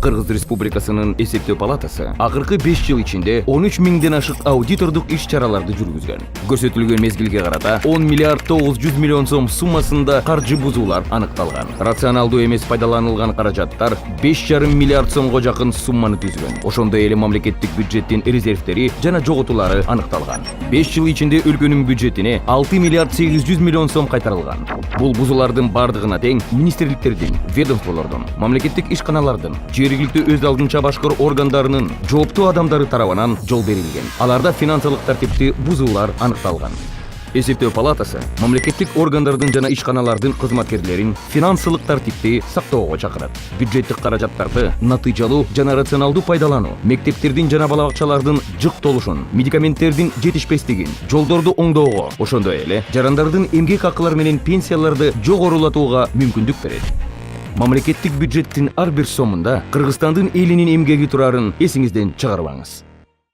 Кыргыз Республикасынын эсептөө палатасы акыркы 5 жыл ичинде 13 миңден ашык аудитордук иш-чараларды жүргүзгөн. Көрсөтүлгөн мезгилге карата 10 миллиард 900 миллион сом суммасында каржы бузуулар аныкталган. Рационалдуу эмес пайдаланылган каражаттар 5,5 миллиард сомго жакын сумманы түзгөн. Ошондой эле мамлекеттик бюджеттин резервтери жана жоготуулары аныкталган. 5 жыл ичинде өлкөнүн бюджетине 6 миллиард 800 миллион сом кайтарылган. Бул бузуулардын бардыгына тең министрликтердин, ведомстволордун, мамлекеттик ишканалардын, жергиликтүү өз алдынча башкаруу органдарынын жооптуу адамдары тарабынан жол берилген. Аларда финансылык тартипти бузуулар аныкталган. Эсептөө палатасы мамлекеттик органдардын жана ишканалардын кызматкерлерин финансылык тартипти сактоого чакырат. Бюджеттик каражаттарды натыйжалуу жана рационалдуу пайдалануу, мектептердин жана бала бакчалардын жык толушун, медикаменттердин жетишпестигин, жолдорду оңдоого, ошондой эле жарандардын эмгек акылары менен пенсияларды жогорулатууга мүмкүндүк берет. Мамлекеттик бюджеттин ар бир сомунда Кыргызстандын элинин эмгеги турарын эсиңизден чыгарбаңыз.